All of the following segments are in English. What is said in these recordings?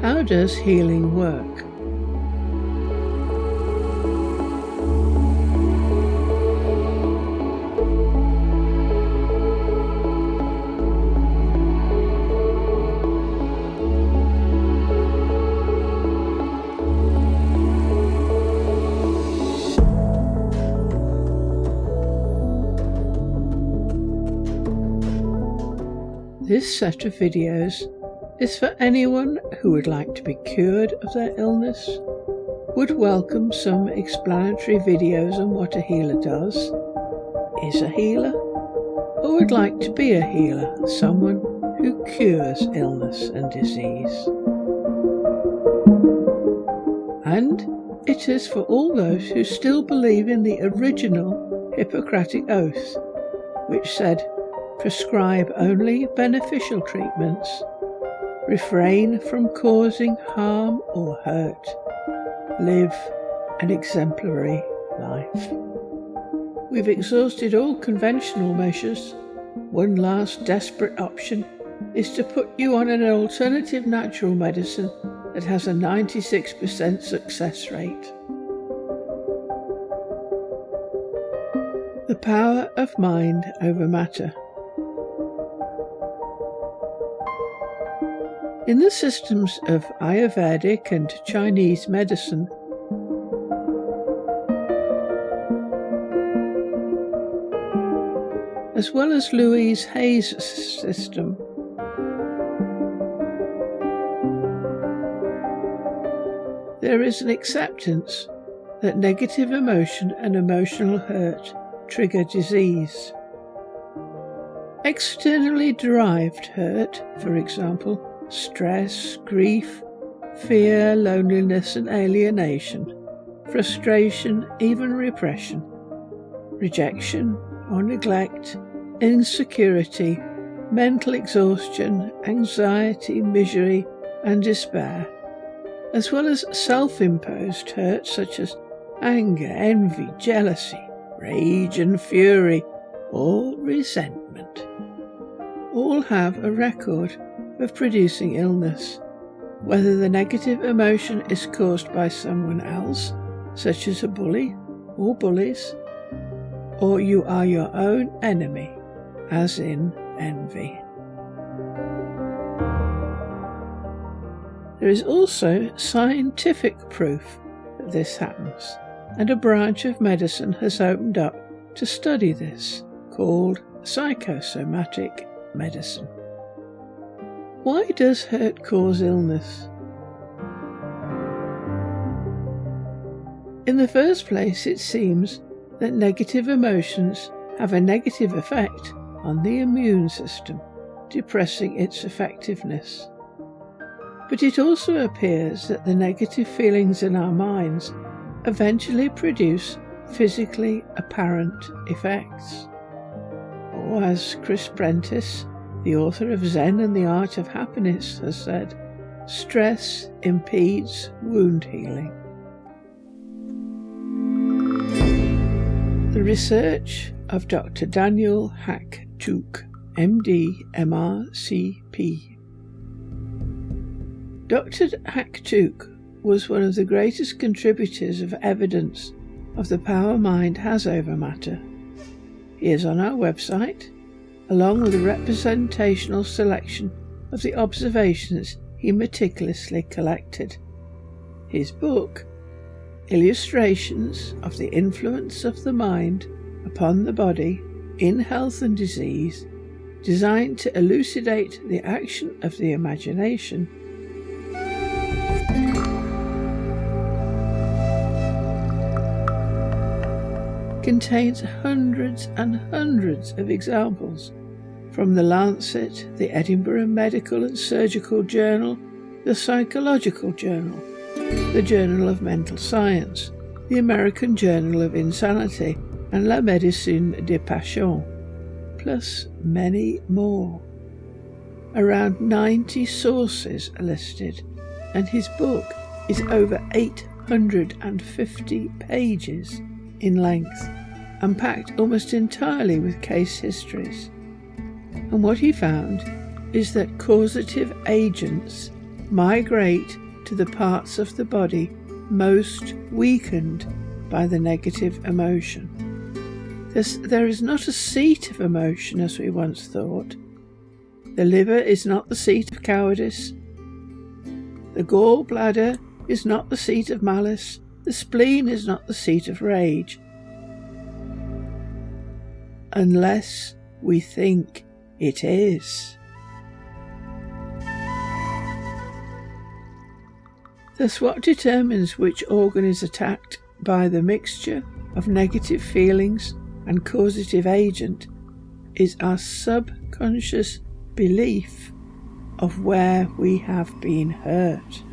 How does healing work? This set of videos is for anyone who would like to be cured of their illness, would welcome some explanatory videos on what a healer does, is a healer, or would like to be a healer, someone who cures illness and disease. And it is for all those who still believe in the original Hippocratic Oath, which said, prescribe only beneficial treatments, refrain from causing harm or hurt, live an exemplary life. We've exhausted all conventional measures. One last desperate option is to put you on an alternative natural medicine that has a 96% success rate. The power of mind over matter. In the systems of Ayurvedic and Chinese medicine, as well as Louise Hay's system, there is an acceptance that negative emotion and emotional hurt trigger disease. Externally derived hurt, for example, stress, grief, fear, loneliness and alienation, frustration, even repression, rejection or neglect, insecurity, mental exhaustion, anxiety, misery and despair, as well as self-imposed hurt such as anger, envy, jealousy, rage and fury, or resentment, all have a record of producing illness, whether the negative emotion is caused by someone else, such as a bully or bullies, or you are your own enemy, as in envy. There is also scientific proof that this happens, and a branch of medicine has opened up to study this, called Psychosomatic Medicine. Why does hurt cause illness? In the first place, it seems that negative emotions have a negative effect on the immune system, depressing its effectiveness. But it also appears that the negative feelings in our minds eventually produce physically apparent effects. Or as Chris Prentice, the author of Zen and the Art of Happiness, has said, stress impedes wound healing. The research of Dr. Daniel Hack-Chuk, MD, MRCP. Dr. Hack-Chuk was one of the greatest contributors of evidence of the power mind has over matter. He is on our website, along with a representational selection of the observations he meticulously collected. His book, Illustrations of the Influence of the Mind upon the Body in Health and Disease, designed to elucidate the action of the imagination, contains hundreds and hundreds of examples from the Lancet, the Edinburgh Medical and Surgical Journal, the Psychological Journal, the Journal of Mental Science, the American Journal of Insanity, and La Médecine des Passions, plus many more. Around 90 sources are listed, and his book is over 850 pages in length and packed almost entirely with case histories. And what he found is that causative agents migrate to the parts of the body most weakened by the negative emotion. There is not a seat of emotion as we once thought. The liver is not the seat of cowardice. The gallbladder is not the seat of malice. The spleen is not the seat of rage. Unless we think it is. Thus, what determines which organ is attacked by the mixture of negative feelings and causative agent is our subconscious belief of where we have been hurt.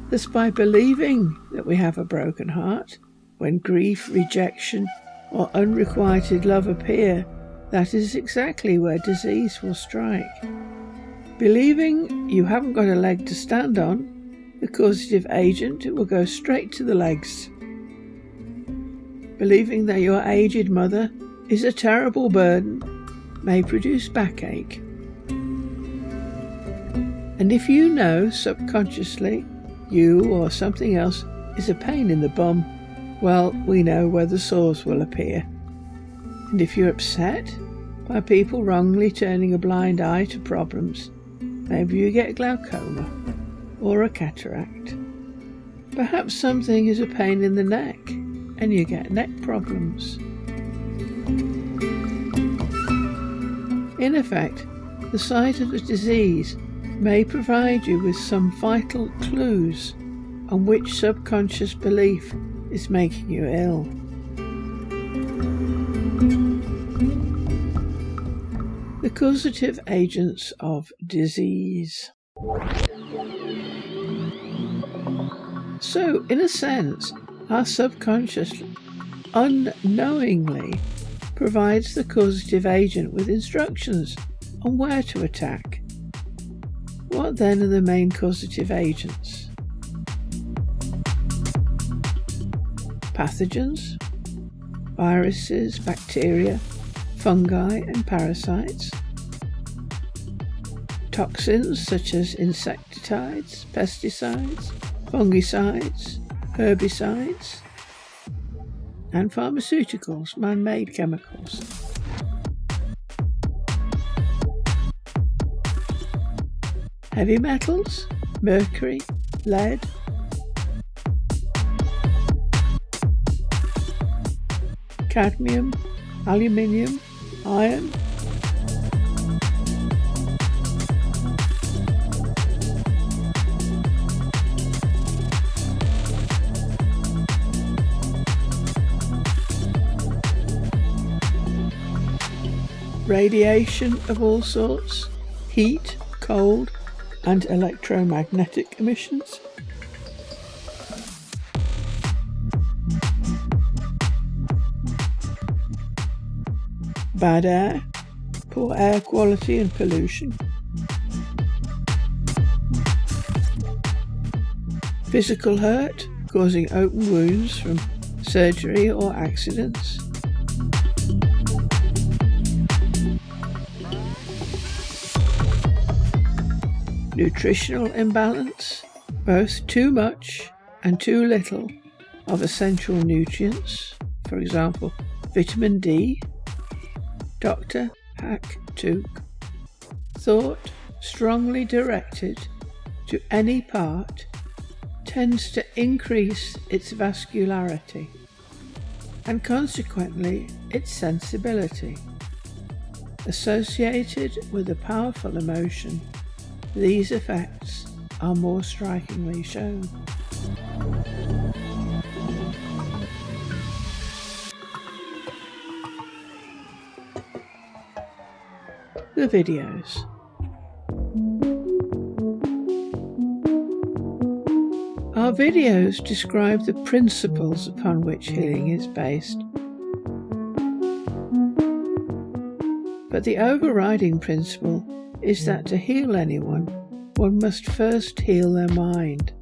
Thus, by believing that we have a broken heart, when grief, rejection, or unrequited love appear, that is exactly where disease will strike. Believing you haven't got a leg to stand on, the causative agent will go straight to the legs. Believing that your aged mother is a terrible burden may produce backache. And if you know subconsciously you or something else is a pain in the bum, well, we know where the sores will appear. And if you're upset by people wrongly turning a blind eye to problems, maybe you get glaucoma or a cataract. Perhaps something is a pain in the neck and you get neck problems. In effect, the sight of a disease may provide you with some vital clues on which subconscious belief is making you ill. The causative agents of disease. So, in a sense, our subconscious unknowingly provides the causative agent with instructions on where to attack. What then are the main causative agents? Pathogens, viruses, bacteria, fungi and parasites. Toxins such as insecticides, pesticides, fungicides, herbicides, and pharmaceuticals, man-made chemicals. Heavy metals, mercury, lead, cadmium, aluminium, iron, radiation of all sorts, heat, cold, and electromagnetic emissions. Bad air, poor air quality and pollution. Physical hurt, causing open wounds from surgery or accidents. Nutritional imbalance, both too much and too little of essential nutrients, for example, vitamin D. Dr. Hack Took. Thought strongly directed to any part tends to increase its vascularity and consequently its sensibility. Associated with a powerful emotion, these effects are more strikingly shown. The videos. Our videos describe the principles upon which healing is based. But the overriding principle is that to heal anyone, one must first heal their mind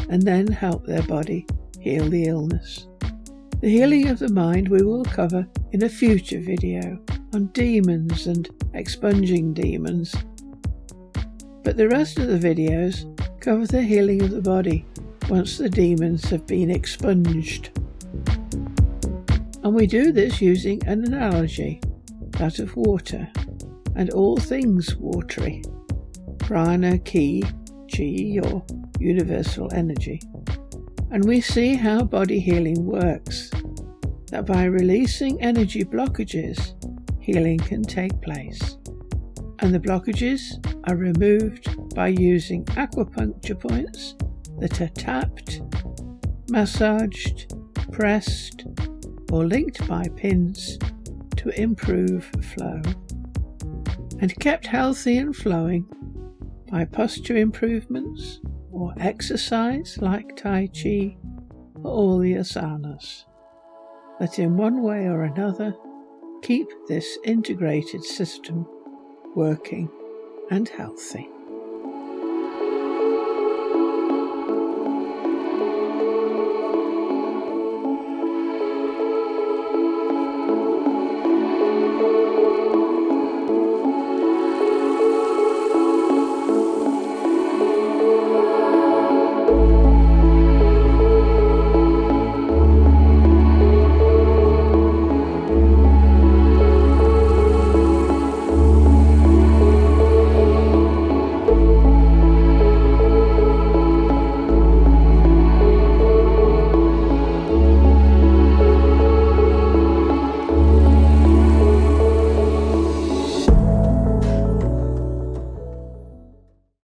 and then help their body heal the illness. The healing of the mind we will cover in a future video on demons and expunging demons. But the rest of the videos cover the healing of the body once the demons have been expunged. And we do this using an analogy, that of water, and all things watery, prana, ki, chi, or universal energy. And we see how body healing works, that by releasing energy blockages, healing can take place. And the blockages are removed by using acupuncture points that are tapped, massaged, pressed, or linked by pins to improve flow, and kept healthy and flowing by posture improvements or exercise like Tai Chi or all the asanas, that in one way or another keep this integrated system working and healthy.